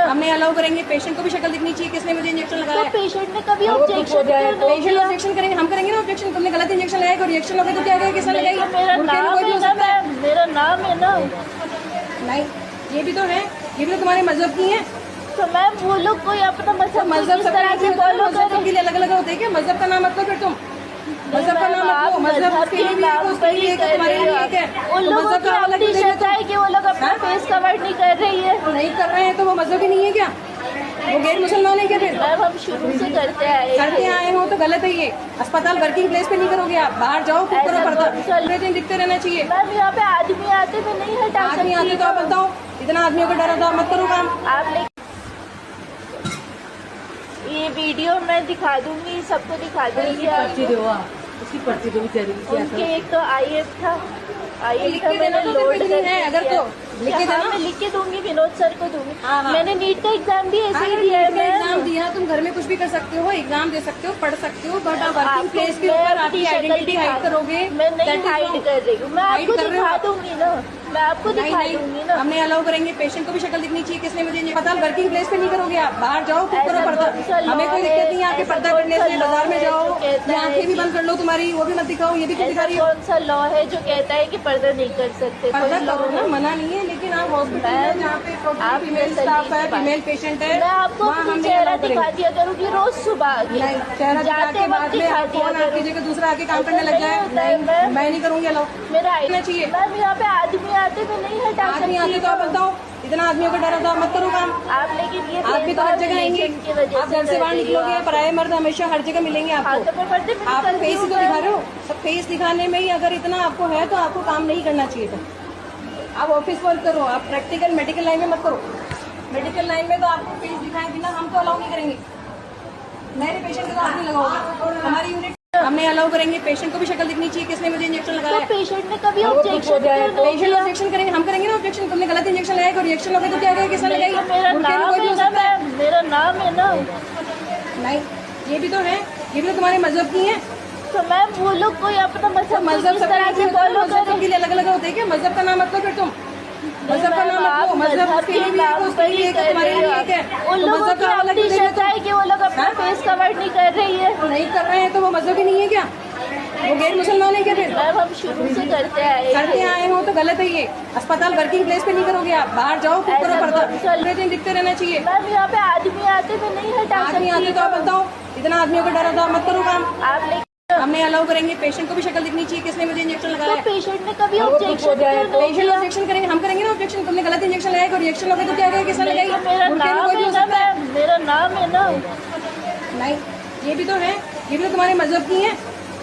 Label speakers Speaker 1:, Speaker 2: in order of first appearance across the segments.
Speaker 1: हमने अलाउ करेंगे, पेशेंट को भी शक्ल दिखनी चाहिए किसने मुझे इंजेक्शन लगाया।
Speaker 2: तो पेशेंट ने कभी ऑब्जेक्शन
Speaker 1: पेशेंट ऑब्जेक्शन करेंगे, हम करेंगे ना ऑब्जेक्शन। तुमने गलत इंजेक्शन लगाया, रिएक्शन होगा तो क्या कहेगा, किसने लगाई?
Speaker 2: मेरा नाम है ना।
Speaker 1: नहीं, ये भी तो है, ये भी तो तुम्हारे मजहब की है।
Speaker 2: तो मैम वो लोग कोई अपना
Speaker 1: मजहब सब तरह से फॉलो सबके लिए अलग अलग होते हैं क्या? मजहब का नाम मतलब फिर तुम मजहब का नाम रखो, मजहब के लिए भी है, उसके लिए है, तुम्हारे लिए एक है।
Speaker 2: उन लोगों की अपनी शर्त है कि वो लोग अपना फेस कवर नहीं कर रही है।
Speaker 1: नहीं कर रहे हैं तो वो मजहब ही नहीं है क्या? वो गैर मुसलमान है क्या? फिर
Speaker 2: मैम हम शुरू से करते
Speaker 1: आए हो तो गलत है ये। अस्पताल वर्किंग प्लेस पे नहीं करोगे आप, बाहर जाओ खुद करो पर्दा, पूरे दिन दिखते रहना चाहिए।
Speaker 2: मैम यहाँ पे आदमी आते हुए नहीं हटा सकती।
Speaker 1: आदमी आते तो आप बताओ, इतना आदमियों का डर होता मत करो काम
Speaker 2: आप। ये वीडियो मैं दिखा दूंगी, सबको दिखा दूंगी।
Speaker 1: उसकी पर्ची दो बेचारी।
Speaker 2: उनके एक तो IF था, मैंने लोड
Speaker 1: है अगर तो
Speaker 2: मैं लिख के दूंगी, विनोद सर को दूंगी। मैंने नीट का एग्जाम भी ऐसे ही दिया है।
Speaker 1: एग्जाम दिया, तुम घर में कुछ भी कर सकते हो, एग्जाम दे सकते हो, पढ़ सकते हो, बट वर्किंग प्लेस के ऊपर आपकी आइडेंटिटी हाइड करोगे।
Speaker 2: मैं नहीं हाइड कर रही हूँ, मैं आपको दिखा दूंगी ना, मैं आपको दिखा दूंगी ना।
Speaker 1: हमने अलाउ करेंगे, पेशेंट को भी शक्ल दिखनी चाहिए किसने मुझे। अस्पताल वर्किंग प्लेस पे नहीं करोगे आप, बाहर जाओ खुद करो पर्दा, हमें कोई दिक्कत नहीं है आके पर्दा करने से। बाजार में जाओ, आंखें भी बंद कर लो तुम्हारी, वो भी मत दिखाओ, ये भी क्यों दिखा रही हो?
Speaker 2: कौन सा लॉ है जो कहता है कि पर्दा नहीं कर सकते?
Speaker 1: पर्दा करो ना, मना नहीं है, लेकिन आप हॉस्पिटल में जहाँ पे फीमेल स्टाफ है, फीमेल पेशेंट है,
Speaker 2: मैं आपको चेहरा दिखा दिया करूँगी रोज सुबह।
Speaker 1: चेहरा जाते वक्त दिखा दिया कीजिएगा, दूसरा आके काम करने लग जाए। मैं नहीं करूँगी अलाउ,
Speaker 2: मेरा
Speaker 1: आना चाहिए।
Speaker 2: मैम यहाँ पे आदमी आते हुए नहीं हटा सकती।
Speaker 1: आदमी आते तो आप बताओ, इतना आदमियों का डर होता मत करो काम
Speaker 2: आप। लेकिन ये
Speaker 1: आप भी तो हर जगह आएंगे, आप घर से बाहर निकलोगे, पराये मर्द हमेशा हर जगह मिलेंगे आपको। आप फेस ही तो दिखा रहे हो, सब फेस दिखाने में ही अगर इतना आपको है तो आपको काम नहीं करना चाहिए था। आप ऑफिस वर्क करो, आप प्रैक्टिकल मेडिकल लाइन में मत करो। मेडिकल लाइन में तो आपको फेस दिखाए बिना हम तो अलाउ नहीं करेंगे। मेरे पेशेंट के साथ नहीं लगाओगे, हमारी यूनिट हमने अलाउ करेंगे, पेशेंट को भी शक्ल दिखनी चाहिए किसने मुझे इंजेक्शन लगाया।
Speaker 2: पेशेंट ने कभी ऑब्जेक्शन
Speaker 1: पेशेंट ऑब्जेक्शन करेंगे, हम करेंगे ना ऑब्जेक्शन। तुमने गलत इंजेक्शन लगाया, रिएक्शन होगा तो क्या कहेगा, किसने लगाई?
Speaker 2: मेरा नाम है ना।
Speaker 1: नहीं, ये भी तो है, ये भी तो तुम्हारे मजहब की है।
Speaker 2: तो मैम वो लोग कोई अपना
Speaker 1: मजहब सब तरह से फॉलो सबके लिए अलग अलग होते हैं क्या? मजहब का नाम मतलब फिर तुम मजहब का नाम रखो, मजहब के लिए भी है, उसके लिए है, तुम्हारे लिए एक है।
Speaker 2: उन लोगों की अपनी शर्त है कि वो लोग अपना फेस कवर नहीं कर रही है।
Speaker 1: नहीं कर रहे हैं तो वो मजहब ही नहीं है क्या? वो गैर मुसलमान है क्या? फिर
Speaker 2: मैम हम शुरू से करते आए
Speaker 1: हो तो गलत है ये। अस्पताल वर्किंग प्लेस पे नहीं करोगे आप, बाहर जाओ खुद करो पर्दा, पूरे दिन दिखते रहना चाहिए।
Speaker 2: मैम यहाँ पे आदमी आते हुए नहीं हटा सकती।
Speaker 1: आदमी आते तो आप बताओ, इतना आदमियों का डर होता मत करो काम
Speaker 2: आप।
Speaker 1: हमने अलाउ करेंगे, पेशेंट को भी शक्ल दिखनी चाहिए किसने मुझे इंजेक्शन लगाया।
Speaker 2: तो पेशेंट ने कभी ऑब्जेक्शन
Speaker 1: करेंगे, हम करेंगे ना ऑब्जेक्शन। तुमने गलत इंजेक्शन लगाया, रिएक्शन होगा तो क्या कहेगा, किसने लगाई?
Speaker 2: मेरा नाम है ना।
Speaker 1: नहीं, ये भी तो है, ये भी तो तुम्हारे मजहब की है।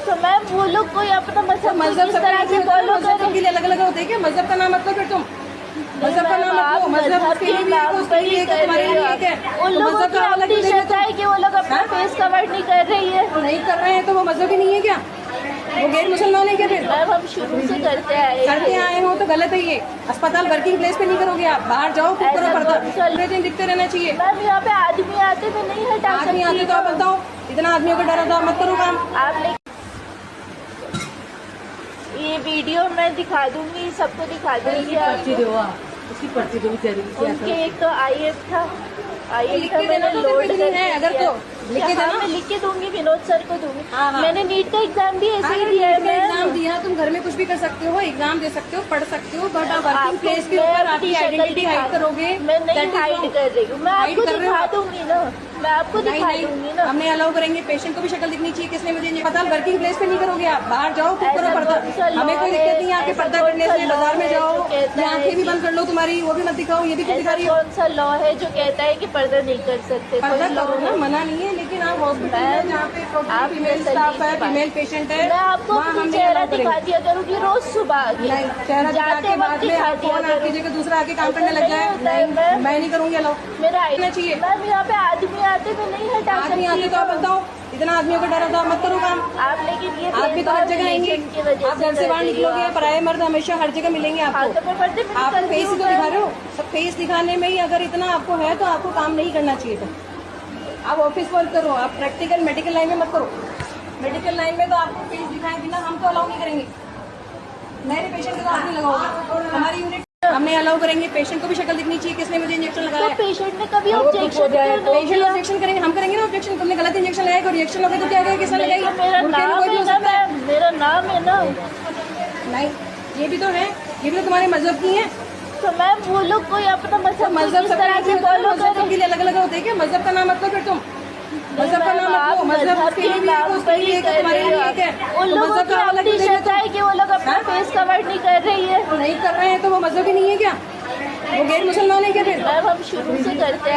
Speaker 2: तो मैम वो लोग कोई अपना
Speaker 1: मजहब सब तरह से फॉलो सबके लिए अलग अलग होते हैं क्या? मजहब का नाम मतलब फिर तुम मजहब का नाम रखो, मजहब के लिए भी है, उसके लिए है, तुम्हारे लिए एक है।
Speaker 2: उन लोगों की अपनी शर्त है कि वो लोग अपना फेस कवर नहीं कर रही है।
Speaker 1: नहीं कर रहे हैं तो वो मजहब ही नहीं है क्या? वो गैर मुसलमान है क्या? फिर
Speaker 2: मैम हम शुरू से करते
Speaker 1: आए हो तो गलत है ये। अस्पताल वर्किंग प्लेस पे नहीं करोगे आप, बाहर जाओ खुद करो पर्दा, पूरे दिन दिखते रहना चाहिए।
Speaker 2: मैम यहाँ पे आदमी आते हुए नहीं हटा सकती।
Speaker 1: आदमी आते तो आप बताओ, इतना आदमियों का डर होता मत करो काम
Speaker 2: आप। ये वीडियो मैं दिखा दूंगी, सबको दिखा दूंगी।
Speaker 1: उसकी पर्ची दो बेचारी।
Speaker 2: उनके एक तो IF था, मैंने लोड
Speaker 1: है अगर तो
Speaker 2: मैं लिख के दूंगी, विनोद सर को दूंगी। मैंने नीट का एग्जाम भी ऐसे ही दिया है।
Speaker 1: एग्जाम दिया, तुम घर में कुछ भी कर सकते हो, एग्जाम दे सकते हो, पढ़ सकते हो, बट वर्किंग प्लेस के ऊपर आपकी आइडेंटिटी हाइड करोगे।
Speaker 2: मैं नहीं हाइड कर रही हूँ, मैं आपको दिखा दूंगी ना, मैं आपको दिखा दूंगी ना।
Speaker 1: हमने अलाउ करेंगे, पेशेंट को भी शक्ल दिखनी चाहिए किसने मुझे। अस्पताल वर्किंग प्लेस पे नहीं करोगे आप, बाहर जाओ खुद करो पर्दा, हमें कोई दिक्कत नहीं है आके पर्दा करने से। बाजार में जाओ, आंखें भी बंद कर लो तुम्हारी, वो भी मत दिखाओ, ये भी क्यों दिखा रही हो?
Speaker 2: कौन सा लॉ है जो कहता है कि पर्दा नहीं कर सकते?
Speaker 1: पर्दा करो ना, मना नहीं है, लेकिन आप हॉस्पिटल में जहाँ पे फीमेल स्टाफ है, फीमेल पेशेंट है,
Speaker 2: मैं आपको चेहरा दिखा दिया करूँगी रोज सुबह।
Speaker 1: चेहरा जाते वक्त दिखा दिया कीजिएगा, दूसरा आके काम करने लग जाए। मैं नहीं करूँगी अलाउ,
Speaker 2: मेरा
Speaker 1: आना चाहिए।
Speaker 2: मैम यहाँ पे आदमी आते हुए नहीं हटा सकती।
Speaker 1: आदमी आते तो आप बताओ, इतना आदमियों का डर होता मत करो काम
Speaker 2: आप। लेकिन ये
Speaker 1: आप भी तो हर जगह आएंगे, आप घर से बाहर निकलोगे, पराये मर्द हमेशा हर जगह मिलेंगे आपको। आप फेस ही तो दिखा रहे हो, सब फेस दिखाने में ही अगर इतना आपको है तो आपको काम नहीं करना चाहिए था। आप ऑफिस वर्क करो, आप प्रैक्टिकल मेडिकल लाइन में मत करो। मेडिकल लाइन में तो आपको फेस दिखाए बिना हम तो अलाउ नहीं करेंगे। मेरे पेशेंट के साथ नहीं लगाओगे, हमारी यूनिट हमने अलाउ करेंगे, पेशेंट को भी शक्ल दिखनी चाहिए किसने मुझे इंजेक्शन लगाया है।
Speaker 2: पेशेंट ने कभी ऑब्जेक्शन
Speaker 1: पेशेंट ऑब्जेक्शन करेंगे, हम करेंगे ना ऑब्जेक्शन। तुमने गलत इंजेक्शन लगाया, रिएक्शन लगे तो क्या करेगा, किसने लगाई?
Speaker 2: मेरा नाम है ना मैम, मेरा नाम है ना।
Speaker 1: नहीं, ये भी तो है, ये भी तो तुम्हारे मजहब की है।
Speaker 2: तो मैम वो लोग कोई अपना मजहब किस तरह से फॉलो
Speaker 1: मजहब
Speaker 2: करे।
Speaker 1: के लिए अलग अलग होते हैं क्या? मजहब का नाम मत लो फिर तुम, मजहब का नाम मत लो। मजहब के लिए भी एक है, उसके लिए एक है, तुम्हारे लिए एक है।
Speaker 2: उन
Speaker 1: तो
Speaker 2: लोगों
Speaker 1: मजहब
Speaker 2: की
Speaker 1: का अलग
Speaker 2: अपनी
Speaker 1: नहीं
Speaker 2: श्रद्धा है कि वो लोग अपना फेस कवर नहीं कर रही है।
Speaker 1: नहीं कर रहे हैं तो वो मजहब ही नहीं है क्या? वो गैर मुसलमान है क्या फिर?
Speaker 2: मैम हम शुरू से करते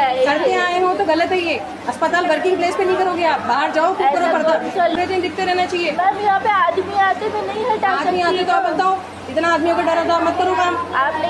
Speaker 1: आए हो तो गलत है ये। अस्पताल वर्किंग प्लेस पे नहीं करोगे आप, बाहर जाओ खुद करो पर्दा, पूरे दिन दिखते रहना चाहिए।
Speaker 2: मैम यहाँ पे आदमी आते तो नहीं हटा
Speaker 1: आदमी आते तो आप बताओ, इतना आदमियों का डर होता मत करो काम।
Speaker 2: आप